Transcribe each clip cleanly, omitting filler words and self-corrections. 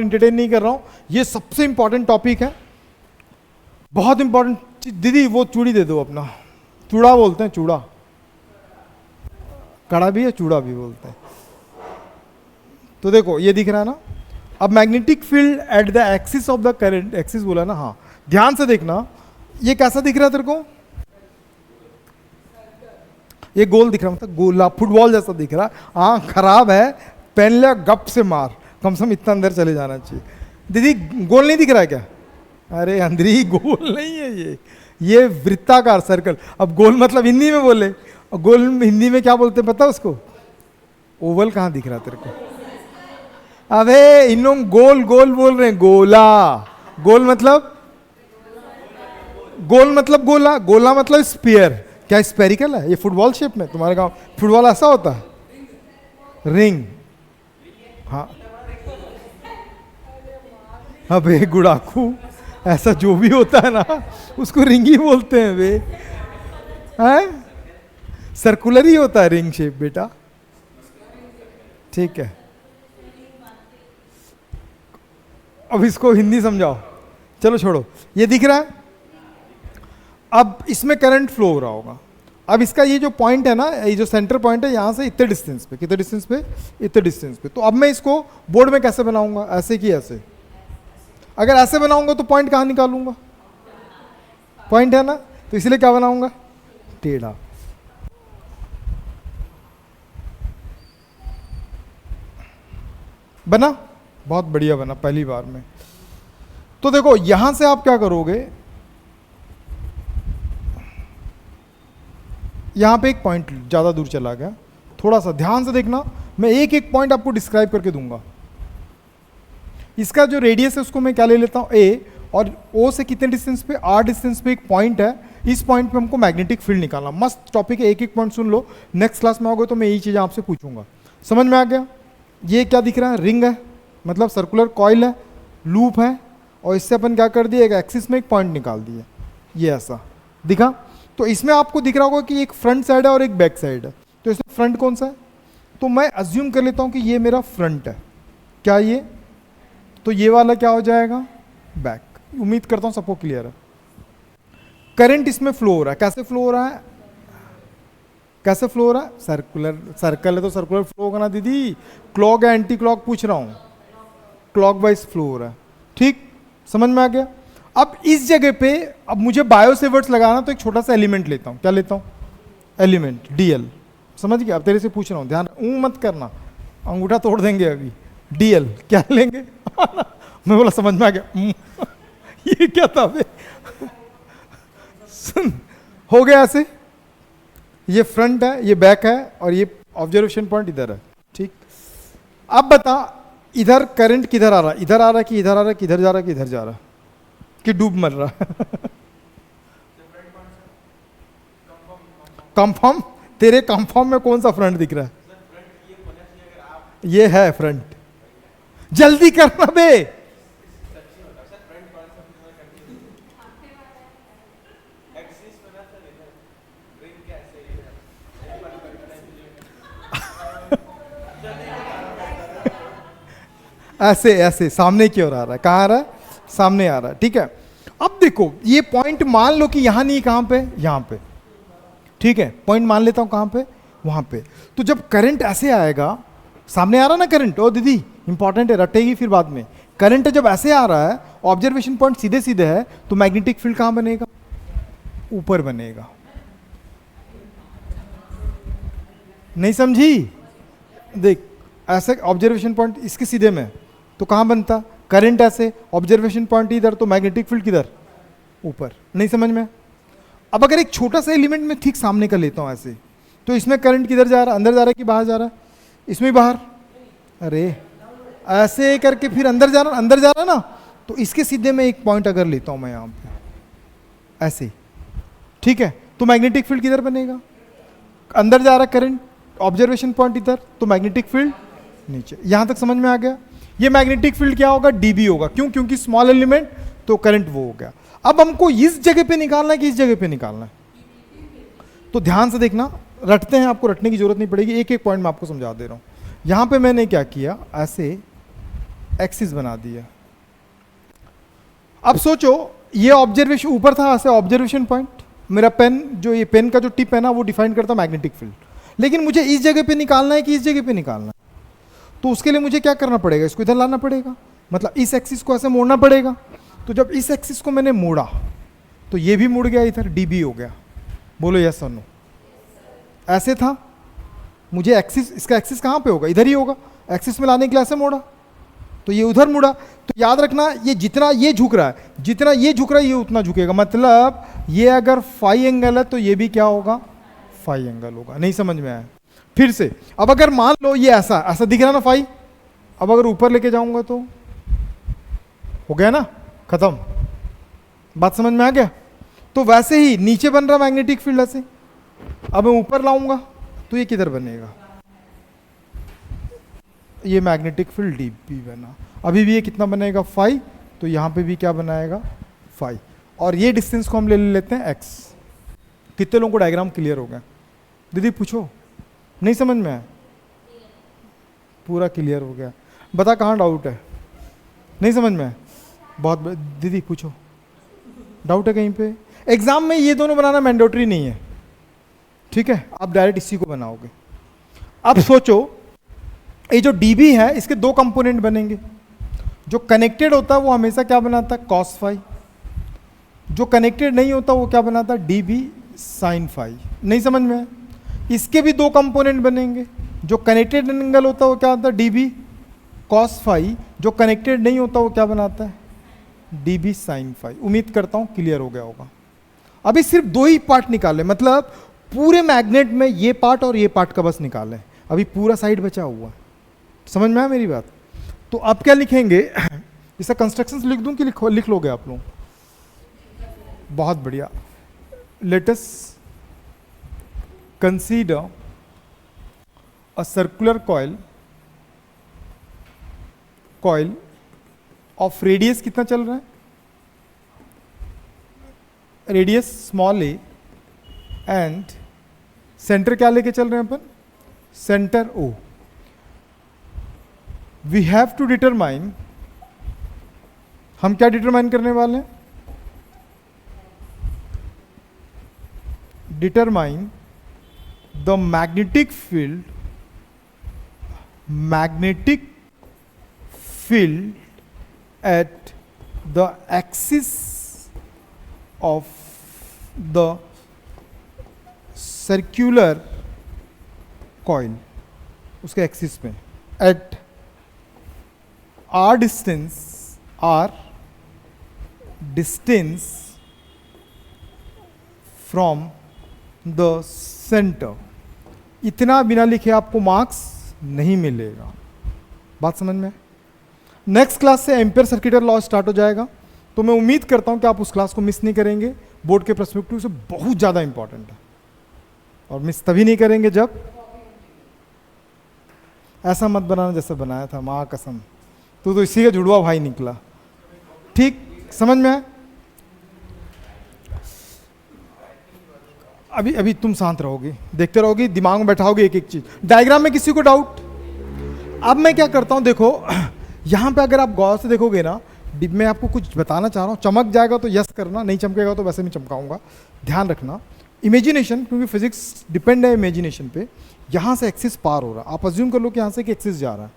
Entertain नहीं कर रहा हूं, ये सबसे इंपॉर्टेंट टॉपिक है, बहुत इंपॉर्टेंट। दीदी वो चूड़ी दे दो अपना, चूड़ा बोलते हैं, चूड़ा, कड़ा भी है, चूड़ा भी बोलते हैं। तो देखो ये दिख रहा है ना, अब magnetic field at the axis of the current, axis बोला ना, हाँ ध्यान से देखना, ये कैसा दिख रहा है तेरे को? ये गोल दिख रहा है, मतलब गोला फुटबॉल जैसा दिख रहा है। हाँ खराब है, पेन ले गप से मार, कम से कम इतना अंदर चले जाना चाहिए। दीदी गोल नहीं दिख रहा है क्या? अरे अंदरी गोल नहीं है ये वृत्ताकार सर्कल। अब गोल मतलब हिंदी में बोले, गोल हिंदी में क्या बोलते हैं पता उसको? ओवल कहाँ दिख रहा तेरे को? अबे इन लोग गोल गोल बोल रहे हैं, गोला। गोल मतलब गोला, गोला मतलब स्फीयर। क्या स्पेरिकल है ये? फुटबॉल शेप में? तुम्हारे गांव फुटबॉल ऐसा होता है? रिंग, हाँ। अबे गुड़ाकू, ऐसा जो भी होता है ना उसको रिंग ही बोलते हैं वे, हैं? सर्कुलर ही होता है रिंग शेप बेटा, ठीक है। अब इसको हिंदी समझाओ, चलो छोड़ो, ये दिख रहा है। अब इसमें करंट फ्लो हो रहा होगा। अब इसका ये जो पॉइंट है ना, ये जो सेंटर पॉइंट है, यहाँ से इतने डिस्टेंस पे, कितने डिस्टेंस पे? इतने डिस्टेंस पे। तो अब मैं इसको बोर्ड में कैसे बनाऊंगा? ऐसे कि ऐसे? अगर ऐसे बनाऊंगा तो पॉइंट कहाँ निकालूंगा? पॉइंट है ना, तो इसलिए क्या बनाऊंगा? टेढ़ा। बना? बहुत बढ़िया बना, पहली बार में। तो देखो यहां से आप क्या करोगे, यहां पे एक पॉइंट ज्यादा दूर चला गया, थोड़ा सा ध्यान से देखना, मैं एक एक पॉइंट आपको डिस्क्राइब करके दूंगा। इसका जो रेडियस है उसको मैं क्या ले लेता हूं? ए, और ओ से कितने डिस्टेंस पे? आर डिस्टेंस पे एक पॉइंट है, इस पॉइंट पे हमको मैग्नेटिक फील्ड निकालना। मस्त टॉपिक है, एक एक पॉइंट सुन लो, नेक्स्ट क्लास में आओगे तो मैं यही चीज़ आपसे पूछूंगा। समझ में आ गया? ये क्या दिख रहा है? रिंग है, मतलब सर्कुलर कॉइल है, लूप है, और इससे अपन क्या कर दिया, एक एक्सिस में एक पॉइंट निकाल दिया, ये ऐसा दिखा। तो इसमें आपको दिख रहा होगा कि एक फ्रंट साइड है और एक बैक साइड है। तो इसमें फ्रंट कौन सा है? तो मैं अज्यूम कर लेता हूं कि ये मेरा फ्रंट है, क्या ये? तो ये वाला क्या हो जाएगा? बैक। उम्मीद करता हूं सबको क्लियर है। करंट इसमें फ्लो हो रहा है, कैसे फ्लो हो रहा है? कैसे फ्लो हो रहा है? सर्कुलर, सर्कल है तो सर्कुलर फ्लो होगा ना दीदी। क्लॉक या एंटी क्लॉक पूछ रहा हूं? क्लॉक वाइज फ्लो हो रहा है, ठीक, समझ में आ गया। अब इस जगह पे अब मुझे बायोसेवर्ट्स लगाना, तो एक छोटा सा एलिमेंट लेता हूं। क्या लेता हूं? Element, DL. समझ गया? अब तेरे से पूछ रहा हूं, ध्यान मत करना, अंगूठा तोड़ देंगे अभी। डीएल क्या लेंगे? मैं बोला समझ में आ गया। ये क्या था बे? सुन, हो गया ऐसे, ये फ्रंट है, ये बैक है, और ये ऑब्जर्वेशन पॉइंट इधर है, ठीक। अब बता इधर करंट किधर आ रहा है? इधर आ रहा है कि इधर आ रहा है कि इधर जा रहा है कि इधर जा रहा है कि डूब मर रहा है? कंफर्म? तेरे कंफर्म में कौन सा फ्रंट दिख रहा है? ये है फ्रंट। जल्दी करना बे। ऐसे ऐसे सामने की ओर आ रहा है, कहाँ आ रहा है? सामने आ रहा है, ठीक है। अब देखो ये पॉइंट मान लो कि यहां नहीं, कहां पे? यहां पे, ठीक है। पॉइंट मान लेता हूं कहां पे? वहां पे। तो जब करंट ऐसे आएगा, सामने आ रहा ना करंट, ओ दीदी इंपॉर्टेंट है, रटेगी फिर बाद में। करंट जब ऐसे आ रहा है, ऑब्जर्वेशन पॉइंट सीधे सीधे है, तो मैग्नेटिक फील्ड कहां बनेगा? ऊपर बनेगा। नहीं समझी? देख ऐसे ऑब्जर्वेशन पॉइंट इसके सीधे में, तो कहां बनता? करंट ऐसे, ऑब्जर्वेशन पॉइंट इधर, तो मैग्नेटिक फील्ड किधर? ऊपर। नहीं समझ में? अब अगर एक छोटा सा एलिमेंट में ठीक सामने का लेता हूं ऐसे, तो इसमें करंट किधर जा रहा है? अंदर जा रहा है कि बाहर जा रहा है? इसमें बाहर। अरे ऐसे करके फिर अंदर जा रहा है ना, तो इसके सीधे में एक पॉइंट अगर लेता हूं मैं यहां पे ऐसे, ठीक है, तो मैग्नेटिक फील्ड किधर बनेगा? अंदर जा रहा है करंट, ऑब्जर्वेशन पॉइंट इधर, तो मैग्नेटिक फील्ड नीचे। यहां तक समझ में आ गया? ये मैग्नेटिक फील्ड क्या होगा? डीबी होगा। क्यों? क्योंकि स्मॉल एलिमेंट, तो करंट वो हो गया। अब हमको इस जगह पे निकालना है कि इस जगह पे निकालना है? तो ध्यान से देखना, रटते हैं, आपको रटने की जरूरत नहीं पड़ेगी, एक एक पॉइंट मैं आपको समझा दे रहा हूं। यहां पे मैंने क्या किया, ऐसे एक्सिस बना दिया। अब सोचो ये ऑब्जर्वेशन ऊपर था, ऐसे ऑब्जर्वेशन पॉइंट, मेरा पेन जो ये पेन का जो टिप है ना वो डिफाइन करता है मैग्नेटिक फील्ड, लेकिन मुझे इस जगह पे निकालना है कि इस जगह पे निकालना है, तो उसके लिए मुझे क्या करना पड़ेगा, इसको इधर लाना पड़ेगा, मतलब इस एक्सिस को ऐसे मोड़ना पड़ेगा। तो जब इस एक्सिस को मैंने मोड़ा तो ये भी मुड़ गया, इधर डीबी हो गया। बोलो यस और नो। ऐसे था, मुझे एक्सिस, इसका एक्सिस कहाँ पे होगा, इधर ही होगा, एक्सिस में लाने के लिए ऐसे मोड़ा तो ये उधर मुड़ा। तो याद रखना ये जितना ये झुक रहा है, जितना ये झुक रहा है ये उतना झुकेगा, मतलब ये अगर फाई एंगल है तो ये भी क्या होगा, फाई एंगल होगा। नहीं समझ में आया? फिर से, अब अगर मान लो ये ऐसा ऐसा दिख रहा है ना फाई, अब अगर ऊपर लेके जाऊंगा तो हो गया ना, खत्म। बात समझ में आ गया? तो वैसे ही नीचे बन रहा मैग्नेटिक फील्ड ऐसे, अब मैं ऊपर लाऊंगा तो ये किधर बनेगा, ये मैग्नेटिक फील्ड डीबी बना। अभी भी ये कितना बनेगा, फाई, तो यहाँ पे भी क्या बनाएगा, फाई, और ये डिस्टेंस को हम ले लेते हैं एक्स। कितने लोगों को डायग्राम क्लियर हो गया? दीदी पूछो, नहीं समझ में आया? पूरा क्लियर हो गया? बता कहाँ डाउट है? नहीं समझ में आया? बहुत दीदी पूछो, डाउट है कहीं पे? एग्जाम में ये दोनों बनाना मैंडेटरी नहीं है, ठीक है, आप डायरेक्ट इसी को बनाओगे। अब सोचो ये जो dB है इसके दो कंपोनेंट बनेंगे, जो कनेक्टेड होता है वो हमेशा क्या बनाता है, cos फाई, जो कनेक्टेड नहीं होता वो क्या बनाता है, dB sin फाई। नहीं समझ में? इसके भी दो कंपोनेंट बनेंगे, जो कनेक्टेड एंगल होता है वो क्या होता है, dB cos फाई, जो कनेक्टेड नहीं होता वो क्या बनाता है, dB sin फाई। उम्मीद करता हूँ क्लियर हो गया होगा। अभी सिर्फ दो ही पार्ट निकाले, मतलब पूरे मैग्नेट में ये पार्ट और ये पार्ट का बस निकाले, अभी पूरा साइड बचा हुआ है। समझ में आया मेरी बात? तो अब क्या लिखेंगे, इसका कंस्ट्रक्शंस लिख दूं कि लिख लोगे आप लोग? बहुत बढ़िया। Let us consider a circular coil of radius कितना चल रहा है, radius small a, and centre क्या लेके चल रहे हैं अपन, centre O. We have to determine, हम क्या डिटरमाइन करने वाले हैं, determine the magnetic field at the axis of the circular coil, उसके एक्सिस में, at r distance from the center। इतना बिना लिखे आपको मार्क्स नहीं मिलेगा। बात समझ में? नेक्स्ट क्लास से एम्पियर सर्किटल लॉ स्टार्ट हो जाएगा, तो मैं उम्मीद करता हूं कि आप उस क्लास को मिस नहीं करेंगे। बोर्ड के पर्सपेक्टिव से बहुत ज़्यादा इंपॉर्टेंट है, और मिस तभी नहीं करेंगे जब ऐसा मत बनाना जैसा बनाया था, माँ कसम, तू तो इसी का जुड़वा भाई निकला। ठीक, समझ में आया? अभी तुम शांत रहोगे, देखते रहोगे, दिमाग में बैठाओगे एक एक चीज। डायग्राम में किसी को डाउट? अब मैं क्या करता हूं, देखो यहां पे अगर आप गौर से देखोगे ना, मैं आपको कुछ बताना चाह रहा हूं, चमक जाएगा तो यस करना, नहीं चमकेगा तो वैसे नहीं चमकाऊंगा, ध्यान रखना। इमेजिनेशन, क्योंकि फिजिक्स डिपेंड है इमेजिनेशन पे। यहां से एक्सिस पार हो रहा, आप अज्यूम कर लो कि यहां से एक्सिस जा रहा है,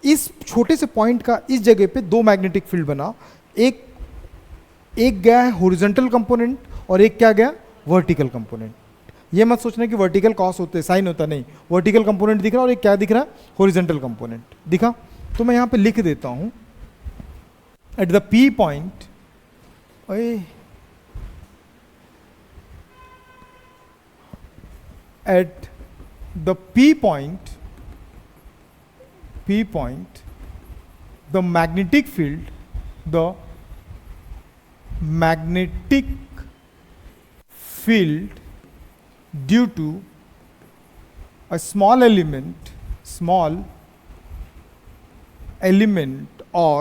इस छोटे से पॉइंट का इस जगह पे दो मैग्नेटिक फील्ड बना, एक गया है हॉरिजॉन्टल कंपोनेंट और एक क्या गया, वर्टिकल कंपोनेंट। ये मत सोचना कि वर्टिकल कॉस होते साइन होता, नहीं, वर्टिकल कंपोनेंट दिख रहा है और एक क्या दिख रहा है, हॉरिजॉन्टल कंपोनेंट दिखा। तो मैं यहां पे लिख देता हूं at the P point, at the P point the magnetic field due to a small element or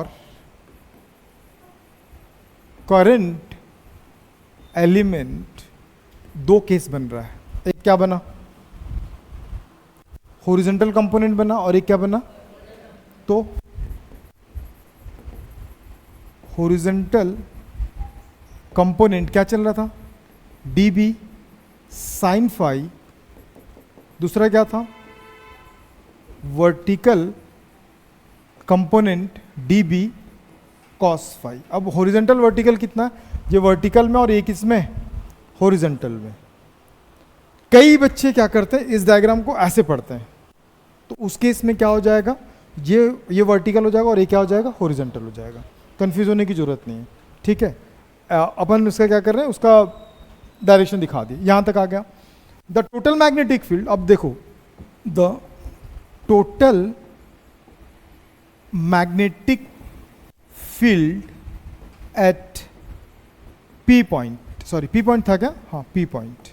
current element, दो केस बन रहा है। एक क्या बना, हॉरिजॉन्टल कंपोनेंट बना, और एक क्या बना, तो हॉरिजॉन्टल कंपोनेंट क्या चल रहा था, डी बी साइन फाई, दूसरा क्या था vertical component d B cos phi. अब हॉरिजॉन्टल वर्टिकल कितना है, ये वर्टिकल में और एक इसमें हॉरिजॉन्टल में। कई बच्चे क्या करते हैं, इस डायग्राम को ऐसे पढ़ते हैं, तो उस केस में क्या हो जाएगा, ये वर्टिकल हो जाएगा और ये क्या हो जाएगा, हॉरिजॉन्टल हो जाएगा। कंफ्यूज होने की जरूरत नहीं है, ठीक है। अपन उसका क्या कर रहे हैं, उसका डायरेक्शन दिखा दी, यहां तक आ गया। द टोटल मैग्नेटिक फील्ड, अब देखो the total magnetic field eight P point, sorry P point था क्या, हाँ पी पॉइंट,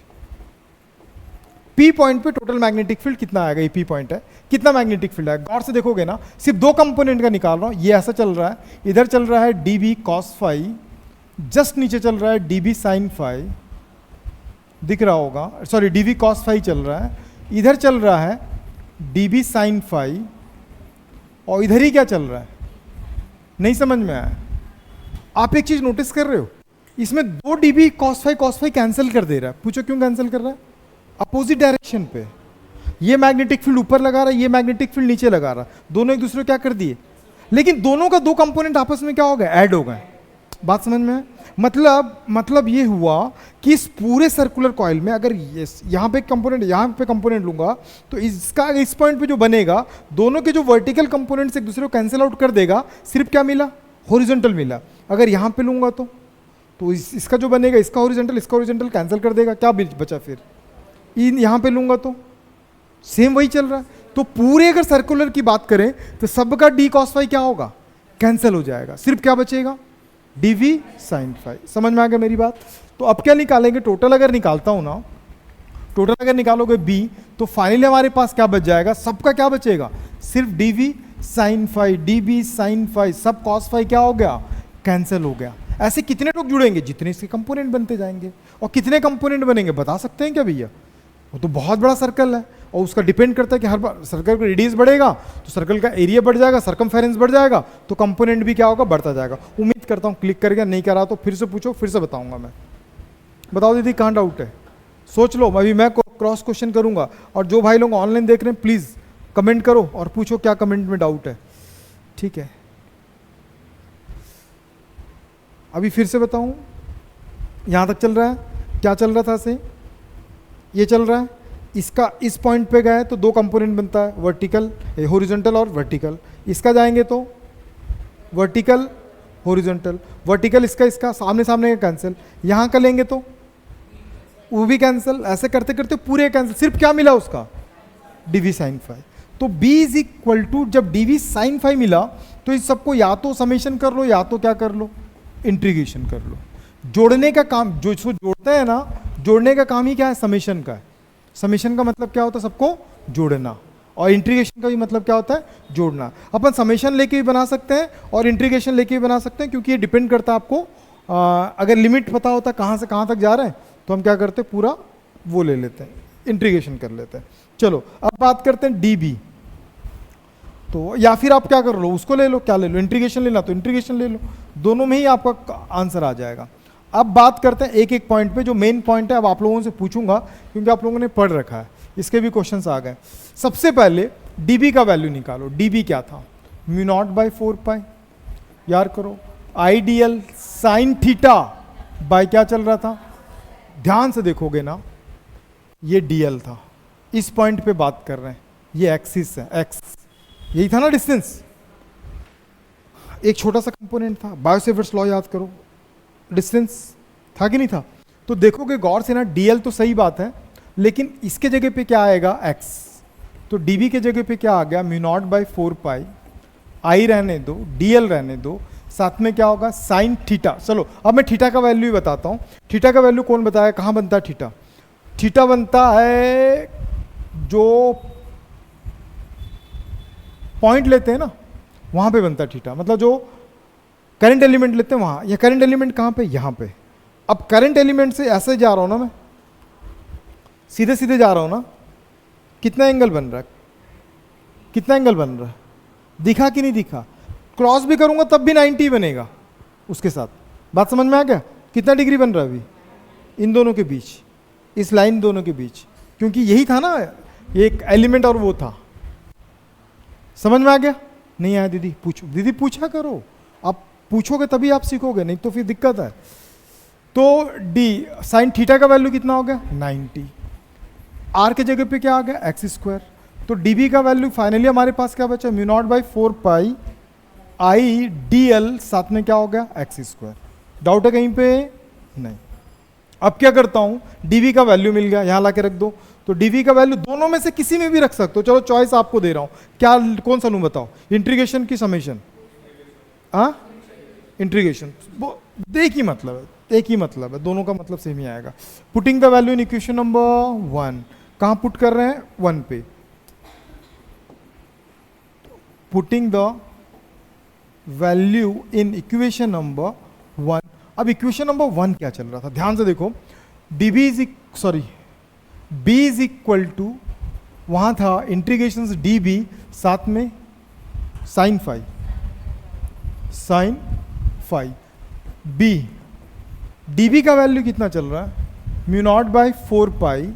पी पॉइंट पे टोटल मैग्नेटिक फील्ड कितना आएगा, ये पी पॉइंट है, कितना मैग्नेटिक फील्ड है, गौर से देखोगे ना, सिर्फ दो कंपोनेंट का निकाल रहा हूं, ये ऐसा चल रहा है, इधर चल रहा है d B cos phi, just नीचे चल रहा है डी बी साइन फाई, दिख रहा होगा, sorry d B cos phi चल रहा है, इधर चल रहा है डी बी साइन फाई, और इधर ही क्या चल रहा है, नहीं समझ में आया। आप एक चीज नोटिस कर रहे हो, इसमें दो d B cos phi cancel कर दे रहा है, पूछो क्यों कैंसिल कर रहा है, अपोजिट डायरेक्शन पे, ये मैग्नेटिक फील्ड ऊपर लगा रहा है, ये मैग्नेटिक फील्ड नीचे लगा रहा है, दोनों एक दूसरे को क्या कर दिए, लेकिन दोनों का दो कंपोनेंट आपस में क्या हो गया, ऐड हो गए। बात समझ में है, मतलब ये हुआ कि इस पूरे सर्कुलर कॉइल में अगर यहाँ पे कंपोनेंट यहाँ पे कंपोनेंट लूंगा तो इसका इस पॉइंट पे जो बनेगा, दोनों के जो वर्टिकल कंपोनेंट्स एक दूसरे को कैंसिल आउट कर देगा, सिर्फ क्या मिला, हॉरिजॉन्टल मिला। अगर यहाँ पे लूंगा तो इसका जो बनेगा, इसका हॉरिजॉन्टल कैंसिल कर देगा, क्या बचा फिर, यहाँ पे लूंगा तो सेम वही चल रहा है। तो पूरे अगर सर्कुलर की बात करें तो सबका डी कॉस फाई क्या होगा, कैंसिल हो जाएगा, सिर्फ क्या बचेगा, डीवी साइन फाई। समझ में आ गया मेरी बात। तो अब क्या निकालेंगे, टोटल अगर निकालता हूं ना, टोटल अगर निकालोगे बी, तो फाइनली हमारे पास क्या बच जाएगा, सबका क्या बचेगा, सिर्फ dV sine phi, dB sine phi, सब कॉस फाई क्या हो गया, कैंसिल हो गया। ऐसे कितने लोग जुड़ेंगे, जितने इसके कंपोनेंट बनते जाएंगे। और कितने कंपोनेंट बनेंगे बता सकते हैं क्या भैया, वो तो बहुत बड़ा सर्कल है और उसका डिपेंड करता है कि हर बार सर्कल का रेडियस बढ़ेगा तो सर्कल का एरिया बढ़ जाएगा, सरकमफेरेंस बढ़ जाएगा, तो कंपोनेंट भी क्या होगा, बढ़ता जाएगा। उम्मीद करता हूँ क्लिक कर गया, नहीं करा तो फिर से पूछो, फिर से बताऊंगा मैं। बताओ दीदी कहाँ डाउट है, सोच लो, अभी मैं क्रॉस क्वेश्चन करूंगा। और जो भाई लोग ऑनलाइन देख रहे हैं प्लीज़ कमेंट करो और पूछो क्या कमेंट में डाउट है, ठीक है। अभी फिर से बताऊं, यहाँ तक चल रहा है, क्या चल रहा था से, ये चल रहा है, इसका इस पॉइंट पे गए तो दो कंपोनेंट बनता है, वर्टिकल हॉरिजॉन्टल और वर्टिकल। इसका जाएंगे तो वर्टिकल हॉरिजॉन्टल, वर्टिकल इसका सामने सामने का कैंसिल, यहाँ का लेंगे तो वो भी कैंसिल, ऐसे करते करते पूरे कैंसिल, सिर्फ क्या मिला उसका, डीवी साइन फाई। तो B इज इक्वल टू, जब डीवी साइन फाई मिला तो इस सबको या तो समेशन कर लो या तो क्या कर लो, इंटीग्रेशन कर लो। जोड़ने का काम, जो इसको जोड़ता है ना, जोड़ने का काम ही क्या है, समेशन का है। समेशन का मतलब क्या होता है, सबको जोड़ना, और इंटीग्रेशन का भी मतलब क्या होता है, जोड़ना। अपन समेशन लेके भी बना सकते हैं और इंटीग्रेशन लेके भी बना सकते हैं, क्योंकि ये डिपेंड करता है आपको, अगर लिमिट पता होता है कहाँ से कहाँ तक जा रहे हैं तो हम क्या करते हैं, पूरा वो ले लेते हैं, इंटीग्रेशन कर लेते हैं। चलो अब बात करते हैं डी बी। तो या फिर आप क्या कर लो, उसको ले लो, क्या ले लो, इंटीग्रेशन लेना तो इंटीग्रेशन ले लो, दोनों में ही आपका आंसर आ जाएगा। अब बात करते हैं एक एक पॉइंट पे, जो मेन पॉइंट है अब आप लोगों से पूछूंगा क्योंकि आप लोगों ने पढ़ रखा है, इसके भी क्वेश्चंस आ गए। सबसे पहले डीबी का वैल्यू निकालो। डीबी क्या था, म्यू नॉट बाई 4 पाई, याद करो, आइडियल साइन थीटा बाय क्या चल रहा था, ध्यान से देखोगे ना, ये डीएल था, इस पॉइंट पे बात कर रहे हैं, ये एक्सिस है, एक्स, यही था ना डिस्टेंस। एक छोटा सा कंपोनेंट था, बायोसेवर्ट्स लॉ याद करो, डिस्टेंस था कि नहीं था। तो देखोगे गौर से ना, डीएल तो सही बात है, लेकिन इसके जगह पे क्या आएगा, एक्स। तो डीबी के जगह पे क्या आ गया, म्यू नॉट बाई 4 पाई, आई रहने दो, डीएल रहने दो, साथ में क्या होगा, साइन थीटा। चलो अब मैं थीटा का वैल्यू ही बताता हूँ। थीटा का वैल्यू कौन बताया, कहाँ बनता है थीटा, थीटा बनता है जो पॉइंट लेते हैं ना वहां पे बनता है थीटा, मतलब जो करंट एलिमेंट लेते हैं वहां। ये करंट एलिमेंट कहां पे, यहां पे। अब करंट एलिमेंट से ऐसे जा रहा हूं ना मैं, सीधे सीधे जा रहा हूं ना, कितना एंगल बन रहा है, कितना एंगल बन रहा है, दिखा कि नहीं दिखा। क्रॉस भी करूंगा तब भी 90 बनेगा, उसके साथ। बात समझ में आ गया? कितना डिग्री बन रहा है अभी इन दोनों के बीच, इस लाइन दोनों के बीच, क्योंकि यही था ना, एक एलिमेंट और वो था। समझ में आ गया? नहीं आया दीदी? पूछो दीदी, पूछा करो, आप पूछोगे तभी आप सीखोगे, नहीं तो फिर दिक्कत है। तो डी साइन थीटा का वैल्यू कितना हो गया 90, आर के जगह पे क्या आ गया एक्स स्क्वायर। तो डीबी का वैल्यू फाइनली हमारे पास क्या बचा, mu naught by 4 pi I d L, साथ में क्या हो गया एक्स स्क्वायर। डाउट है कहीं पे? नहीं। अब क्या करता हूं, डीवी का वैल्यू मिल गया, यहां लाके रख दो। तो डीवी का वैल्यू दोनों में से किसी में भी रख सकते हो, चलो चॉइस आपको दे रहा हूं, क्या कौन सा लूं बताओ, इंटीग्रेशन की समेशन? हाँ इंटीग्रेशन, एक ही मतलब है, एक ही मतलब है, दोनों का मतलब सेम ही आएगा। Putting the value in equation number 1, कहां पुट कर रहे हैं 1 पे, putting the value in equation number 1। अब इक्वेशन नंबर 1 क्या चल रहा था, ध्यान से देखो, dB is sorry b is equal to, वहां था इंटीग्रेशन dB साथ में sine phi, sine phi b, dB का वैल्यू कितना चल रहा है, mu naught by 4 pi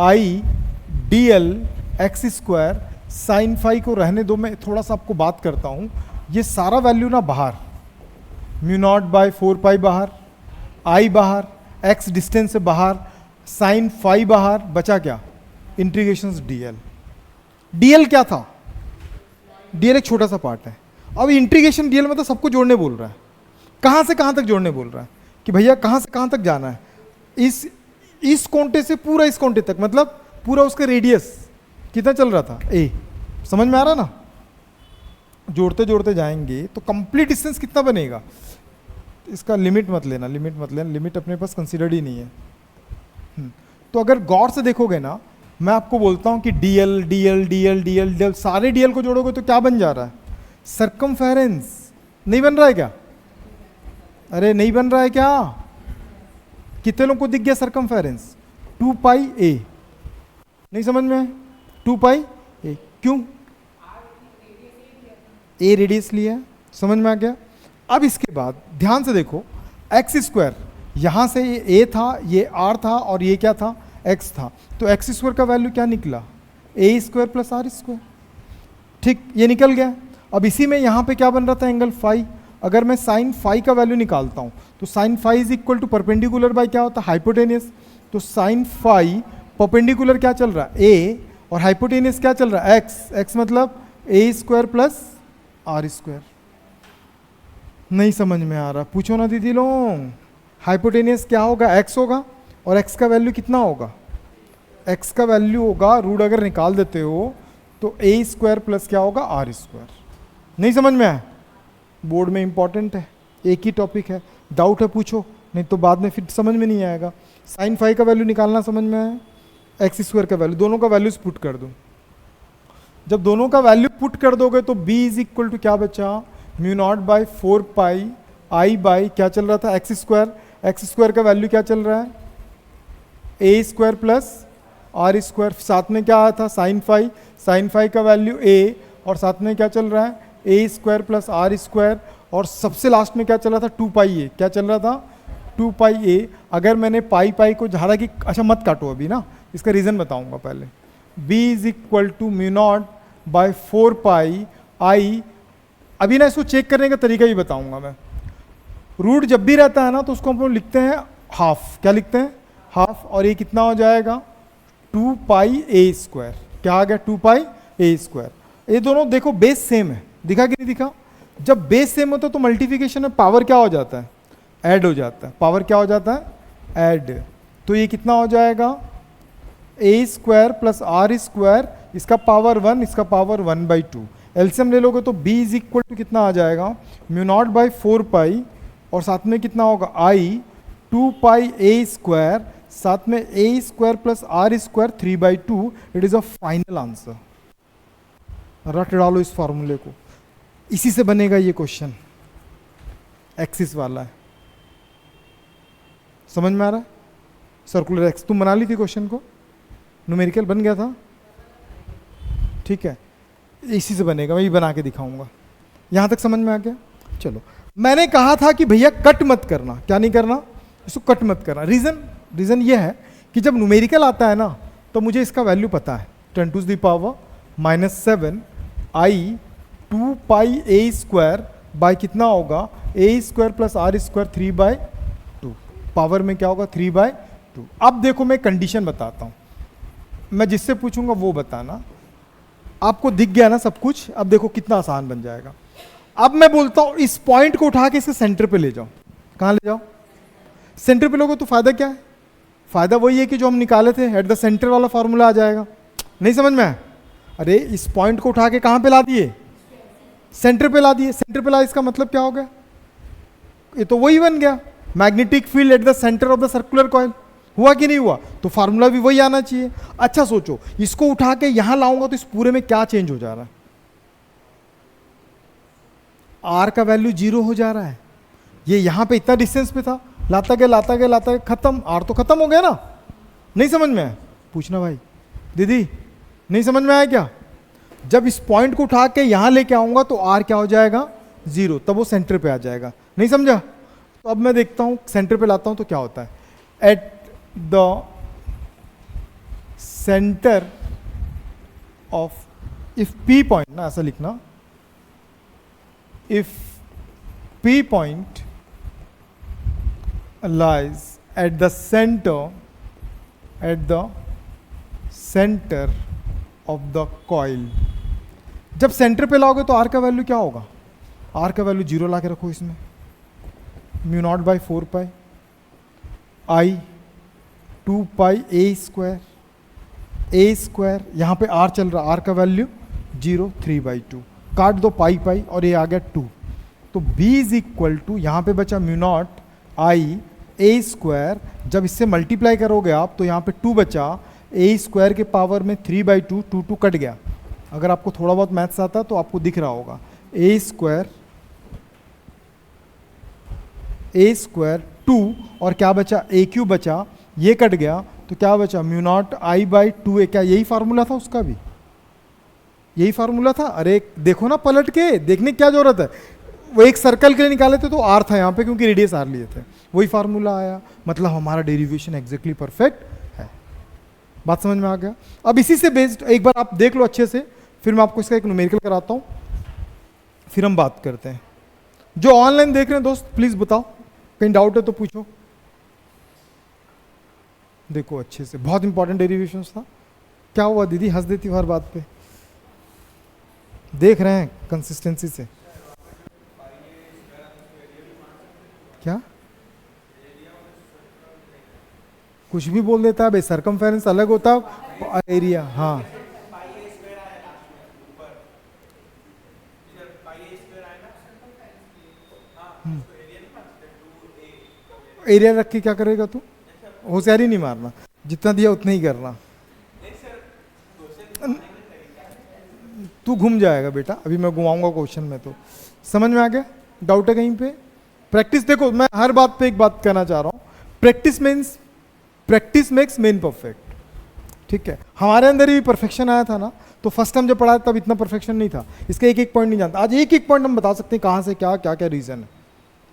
I d l x square. Sine phi को रहने दो, मैं थोड़ा सा आपको बात करता हूं, ये सारा वैल्यू ना बाहर, म्यू नॉट बाई 4 पाई बाहर, आई बाहर, एक्स डिस्टेंस से बाहर, साइन फाई बाहर, बचा क्या इंटीग्रेशन डीएल। डीएल क्या था, डीएल एक छोटा सा पार्ट है। अब इंटीग्रेशन डीएल मतलब सबको जोड़ने बोल रहा है, कहां से कहां तक जोड़ने बोल रहा है, कि भैया कहां से कहां तक जाना है, इस कोंटे से पूरा इस कोंटे तक, मतलब पूरा उसका रेडियस कितना चल रहा था ए। समझ में आ रहा ना? जोड़ते जोड़ते जाएंगे तो कंप्लीट डिस्टेंस कितना बनेगा, इसका लिमिट मत लेना, लिमिट मत लेना, लिमिट अपने पास कंसिडर्ड ही नहीं है। तो अगर गौर से देखोगे ना, मैं आपको बोलता हूं कि DL DL DL DL DL, सारे डीएल को जोड़ोगे तो क्या बन जा रहा है, सरकमफेरेंस। नहीं बन रहा है क्या? अरे नहीं बन रहा है क्या? कितने लोगों को दिख गया सरकमफेरेंस? 2 पाई ए। नहीं समझ में? 2 पाई ए क्यों? ए रेडियस लिया, समझ में आ गया? अब इसके बाद ध्यान से देखो, एक्स स्क्वायर, यहां से ये ए था, ये आर था, और ये क्या था एक्स था, तो एक्स स्क्वायर का वैल्यू क्या निकला, ए स्क्वायर प्लस आर स्क्वायर। ठीक, ये निकल गया। अब इसी में यहां पे क्या बन रहा था एंगल फाई, अगर मैं साइन फाई का वैल्यू निकालता हूं तो sine phi is equal to perpendicular by क्या होता है हाइपोटेनियस। तो साइन फाई परपेंडिकुलर क्या चल रहा है ए, और हाइपोटेनियस क्या चल रहा है एक्स, एक्स मतलब ए स्क्वायर प्लस आर स्क्वायर। नहीं समझ में आ रहा, पूछो ना दीदी लोग। हाइपोटेनियस क्या होगा, एक्स होगा, और एक्स का वैल्यू कितना होगा, एक्स का वैल्यू होगा, रूट अगर निकाल देते हो तो ए स्क्वायर प्लस क्या होगा आर स्क्वायर। नहीं समझ में आया? बोर्ड में इंपॉर्टेंट है, एक ही टॉपिक है, डाउट है पूछो, नहीं तो बाद में फिर समझ में नहीं आएगा। साइन फाई का वैल्यू निकालना समझ में आया, एक्स स्क्वायर का वैल्यू, दोनों का वैल्यूज पुट कर दो। जब दोनों का वैल्यू पुट कर दोगे तो b इज इक्वल टू क्या बचा, mu naught by 4 pi I by क्या चल रहा था एक्स स्क्वायर, एक्स स्क्वायर का वैल्यू क्या चल रहा है ए स्क्वायर प्लस आर स्क्वायर, साथ में क्या आया था साइन फाई, साइन फाई का वैल्यू ए, और साथ में क्या चल रहा है ए स्क्वायर प्लस आर स्क्वायर, और सबसे लास्ट में क्या चल रहा था 2 पाई ए, क्या चल रहा था 2 पाई ए। अगर मैंने पाई पाई को झाड़ा की, अच्छा मत काटो अभी ना, इसका रीज़न बताऊंगा पहले। b is equal to mu naught by 4 pi I, अभी ना इसको चेक करने का तरीका भी बताऊंगा मैं। रूट जब भी रहता है ना तो उसको हम लोग लिखते हैं हाफ, क्या लिखते हैं हाफ, और ये कितना हो जाएगा 2 पाई ए स्क्वायर, क्या आ गया 2 पाई ए स्क्वायर। ये दोनों देखो बेस सेम है, दिखा कि नहीं दिखा? जब बेस सेम होता है तो मल्टीप्लिकेशन में पावर क्या हो जाता है, ऐड हो जाता है, पावर क्या हो जाता है ऐड। तो ये कितना हो जाएगा ए स्क्वायर प्लस आर स्क्वायर, इसका पावर 1, इसका पावर 1/2। एलसीएम ले लोगे तो b इज इक्वल टू कितना आ जाएगा म्यू नॉट बाई 4 पाई, और साथ में कितना होगा आई 2 पाई ए स्क्वायर, साथ में a square plus r square 3/2। It is a final answer. रट डालो इस फॉर्मूले को, इसी से बनेगा ये क्वेश्चन, एक्सिस वाला है। समझ में आ रहा है? सर्कुलर एक्स तुम बना ली थी क्वेश्चन को, न्यूमेरिकल बन गया था, ठीक है, इसी से बनेगा, मैं भी बना के दिखाऊंगा। यहाँ तक समझ में आ गया? चलो मैंने कहा था कि भैया कट मत करना, क्या नहीं करना, इसको कट मत करना। रीजन ये है कि जब न्यूमेरिकल आता है ना तो मुझे इसका वैल्यू पता है, 10⁻⁻7 आई 2 पाई ए स्क्वायर बाय कितना होगा, a square plus r square 3/2, power में क्या होगा 3/2। अब देखो मैं कंडीशन बताता हूँ, मैं जिससे पूछूंगा वो बताना। आपको दिख गया ना सब कुछ, अब देखो कितना आसान बन जाएगा। अब मैं बोलता हूं इस पॉइंट को उठा के इसे सेंटर पे ले जाओ। कहां ले जाओ, सेंटर पे लोगे तो फायदा क्या है, फायदा वही है कि जो हम निकाले थे एट द सेंटर वाला फॉर्मूला आ जाएगा। नहीं समझ में आया? अरे इस पॉइंट को उठा के कहां पे ला दिए, सेंटर पे ला दिए। सेंटर पे ला, इसका मतलब क्या हो गया, ये तो वही बन गया, magnetic field at the centre of the circular coil. हुआ कि नहीं हुआ? तो फार्मूला भी वही आना चाहिए। अच्छा सोचो, इसको उठा के यहां लाऊंगा तो इस पूरे में क्या चेंज हो जा रहा है, आर का वैल्यू 0 हो जा रहा है। ये यहां पे इतना डिस्टेंस पे था, लाता गया लाता गया लाता गया, खत्म, आर तो खत्म हो गया ना। नहीं समझ में आया? पूछना भाई, दीदी नहीं समझ में आया क्या? जब इस पॉइंट को उठा के यहां लेके आऊंगा तो आर क्या हो जाएगा 0, तब वो सेंटर पे आ जाएगा। नहीं समझा? तो अब मैं देखता हूं सेंटर पे लाता हूं तो क्या होता है, eight the centre of, if P point ना, ऐसा लिखना, if P point lies at the center of the coil, जब सेंटर पे लाओगे तो आर का वैल्यू क्या होगा, आर का वैल्यू 0 ला के रखो इसमें, μ0/4 आई 2 पाई ए स्क्वायर, यहां पे आर चल रहा, आर का वैल्यू 0, 3/2, काट दो पाई पाई और ये आ गया 2। तो B इज इक्वल टू, यहाँ पे बचा μ0 आई ए स्क्वायर, जब इससे मल्टीप्लाई करोगे आप तो यहाँ पे 2 बचा, ए स्क्वायर के पावर में 3/2, 2 कट गया। अगर आपको थोड़ा बहुत मैथ्स आता तो आपको दिख रहा होगा, ए स्क्वायर 2 और क्या बचा, ए क्यूब बचा, ये कट गया तो क्या बचा, μ0 I/2 है। क्या यही फार्मूला था उसका भी, यही फार्मूला था? अरे देखो ना, पलट के देखने की क्या जरूरत है, वो एक सर्कल के लिए निकाले थे तो आर था यहाँ पे क्योंकि रेडियस आर लिए थे, वही फार्मूला आया, मतलब हमारा डेरिवेशन एग्जैक्टली परफेक्ट है। बात समझ में आ गया? अब इसी से बेस्ड एक बार आप देख लो अच्छे से, फिर मैं आपको इसका एक न्यूमेरिकल कराता हूँ, फिर हम बात करते हैं। जो ऑनलाइन देख रहे हैं दोस्त प्लीज बताओ, कहीं डाउट है तो पूछो। देखो अच्छे से, बहुत इंपॉर्टेंट डेरिवेशन था। क्या हुआ दीदी, हंस देती हर बात पे, देख रहे हैं कंसिस्टेंसी से। क्या कुछ भी बोल देता है भाई, सरकमफेरेंस अलग होता है एरिया। हाँ एरिया रख के क्या करेगा तू, होशियारी नहीं मारना, जितना दिया उतना ही करना, तू घूम जाएगा बेटा, अभी मैं घुमाऊंगा क्वेश्चन में। तो समझ में आ गया? डाउट है कहीं पे? प्रैक्टिस, देखो मैं हर बात पे एक बात कहना चाह रहा हूं, प्रैक्टिस मेक्स मैन परफेक्ट। ठीक है, हमारे अंदर ही परफेक्शन आया था ना, तो फर्स्ट टाइम जब पढ़ा तब इतना परफेक्शन नहीं था, इसका एक एक पॉइंट नहीं जानता। आज एक एक पॉइंट हम बता सकते हैं कहाँ से क्या क्या क्या रीज़न है।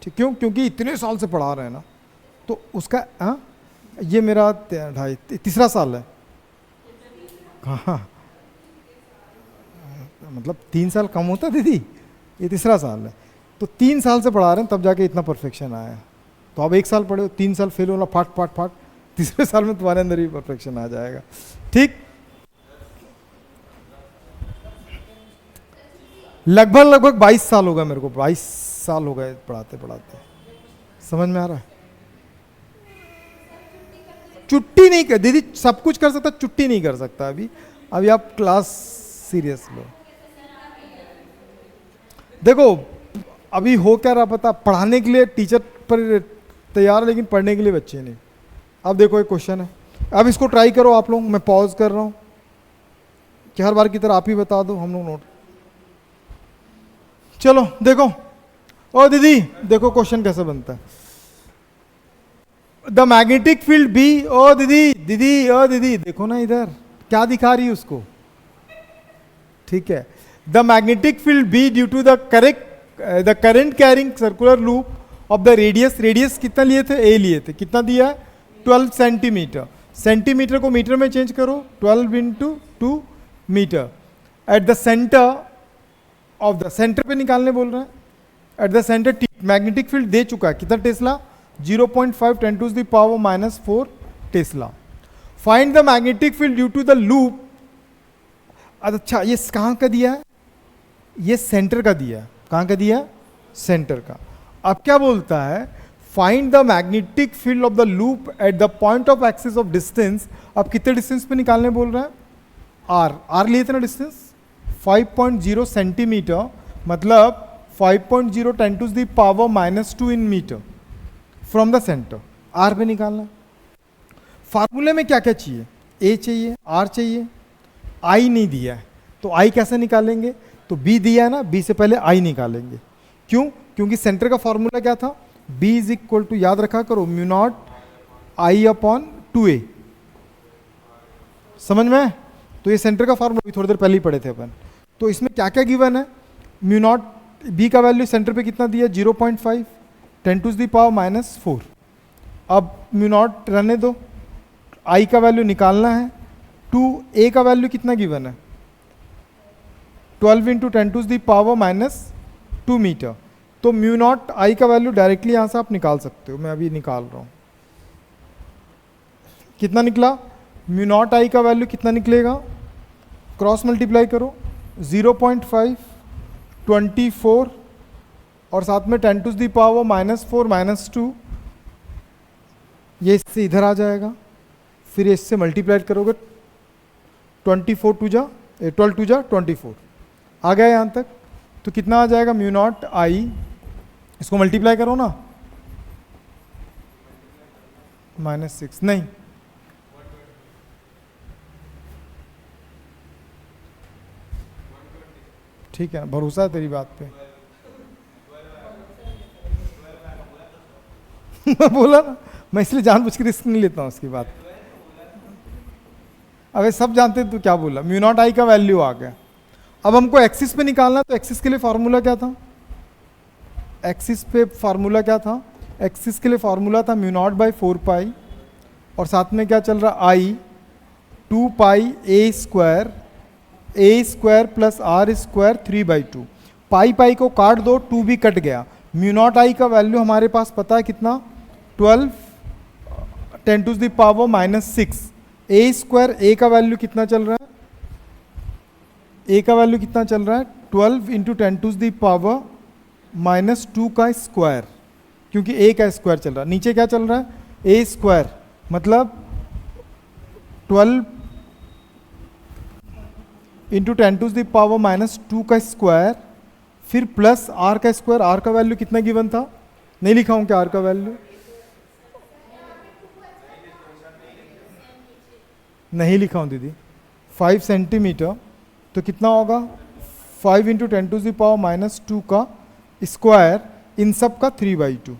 ठीक, क्यों? क्योंकि इतने साल से पढ़ा रहे हैं ना, तो उसका ये मेरा तीसरा साल है। हाँ मतलब 3 साल कम होता दीदी, ये तीसरा साल है, तो 3 साल से पढ़ा रहे हैं तब जाके इतना परफेक्शन आया। तो अब 1 साल पढ़े, 3 साल फेल होना, फाट, तीसरे साल में तुम्हारे अंदर भी परफेक्शन आ जाएगा। ठीक, लगभग 22 साल हो गए मेरे को, 22 साल हो गए पढ़ाते पढ़ाते। समझ में आ रहा है? चुट्टी नहीं कर दीदी, सब कुछ कर सकता, चुट्टी नहीं कर सकता। अभी आप क्लास सीरियस लो। देखो अभी हो क्या रहा पता, पढ़ाने के लिए टीचर पर तैयार है लेकिन पढ़ने के लिए बच्चे नहीं। अब देखो एक क्वेश्चन है, अब इसको ट्राई करो आप लोग, मैं पॉज कर रहा हूं कि हर बार की तरह आप ही बता दो, हम लोग नोट। चलो देखो, ओ दीदी देखो क्वेश्चन कैसे बनता है। द मैग्नेटिक फील्ड बी, ओ दीदी देखो ना इधर क्या दिखा रही है उसको। ठीक है, the magnetic field B due to the correct the current carrying circular loop of the radius कितना लिए थे, ए लिए थे, कितना दिया है 12 सेंटीमीटर। सेंटीमीटर को मीटर में चेंज करो, 12 into 2 metre. At the centre of the, centre पे निकालने बोल रहे हैं, at the centre magnetic field दे चुका है कितना tesla, 0.5 10⁻⁻⁴ tesla. Find the magnetic field due to the loop. अच्छा ये कहाँ का दिया है, ये सेंटर का दिया है, कहाँ का दिया है, सेंटर का। अब क्या बोलता है, find the magnetic field of the loop at the point of axis of distance. अब कितने डिस्टेंस पे निकालने बोल रहा है, आर लिए थे ना डिस्टेंस 5.0 सेंटीमीटर, मतलब 5.0 10⁻⁻² in metre from the centre. R पे निकालना। फार्मूले में क्या क्या चाहिए, ए चाहिए, आर चाहिए, आई नहीं दिया है तो आई कैसे निकालेंगे, तो बी दिया है ना, बी से पहले आई निकालेंगे। क्यों, क्योंकि सेंटर का फॉर्मूला क्या था, बी इज इक्वल टू, याद रखा करो, mu not I upon 2a। समझ में, तो ये सेंटर का फॉर्मूला भी थोड़ी देर पहले ही पढ़े थे अपन। तो इसमें क्या क्या गिवन है, म्यू नॉट बी का वैल्यू सेंटर पे कितना दिया, 0.5 10⁻⁻⁴। अब म्यू नॉट रहने दो, आई का वैल्यू निकालना है, 2a का वैल्यू कितना गिवन है, 12 इंटू 10⁻⁻² मीटर। तो म्यू नॉट आई का वैल्यू डायरेक्टली यहां से आप निकाल सकते हो, मैं अभी निकाल रहा हूं। कितना निकला, म्यू नॉट आई का वैल्यू कितना निकलेगा, क्रॉस मल्टीप्लाई करो, 0.5 24 और साथ में 10⁻⁻⁴ -2, ये इससे इधर आ जाएगा, फिर इससे मल्टीप्लाई करोगे, 24 2 जा 12 2 जा 24 आ गया यहाँ तक। तो कितना आ जाएगा, म्यू नॉट आई, इसको मल्टीप्लाई करो ना, -6 नहीं, ठीक है, भरोसा है तेरी बात पे। मैं बोला ना, मैं इसलिए जानबूझ के रिस्क नहीं लेता हूँ उसकी बात। अबे सब जानते हैं, तू क्या बोला, म्यू नॉट आई का वैल्यू आ गया। अब हमको एक्सिस पे निकालना, तो एक्सिस के लिए फॉर्मूला क्या था, एक्सिस पे फॉर्मूला क्या था, एक्सिस के लिए फॉर्मूला था म्यू नॉट बाई 4 पाई, और साथ में क्या चल रहा, आई 2 पाई ए स्क्वायर प्लस आर स्क्वायर 3/2। पाई पाई को काट दो, 2 भी कट गया। म्यू नॉट आई का वैल्यू हमारे पास पता है कितना, 12 10⁻⁻⁶। ए स्क्वायर, ए का वैल्यू कितना चल रहा है, ए का वैल्यू कितना चल रहा है, 12 इंटू 10⁻⁻² का स्क्वायर, क्योंकि ए का स्क्वायर चल रहा है। नीचे क्या चल रहा है, ए स्क्वायर मतलब 12 इंटू 10⁻² का स्क्वायर, फिर प्लस आर का स्क्वायर। आर का वैल्यू कितना गिवन था, नहीं लिखा हूं क्या आर का वैल्यू, नहीं लिखा हूं दीदी, 5 सेंटीमीटर। तो कितना होगा, 5 इंटू 10⁻⁻² का स्क्वायर, इन सब का 3/2।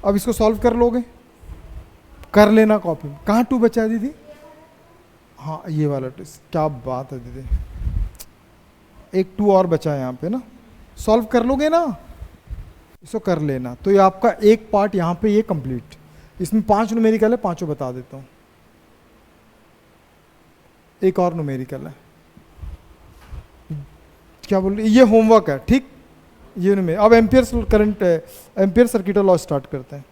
अब इसको सॉल्व कर लोगे, कर लेना कॉपी में। कहाँ 2 बचा है दीदी, हाँ ये वाला टेस्ट, क्या बात है दीदी, एक 2 और बचा है यहाँ पे ना, सॉल्व कर लोगे ना, इसको कर लेना। तो ये आपका एक पार्ट यहाँ पे ये कंप्लीट। इसमें 5 न्यूमेरिकल है, पांचों बता देता हूँ। एक और न्यूमेरिकल है, क्या बोल रहे, ये होमवर्क है, ठीक। ये अब ampere current, ampere circuit law start करते हैं।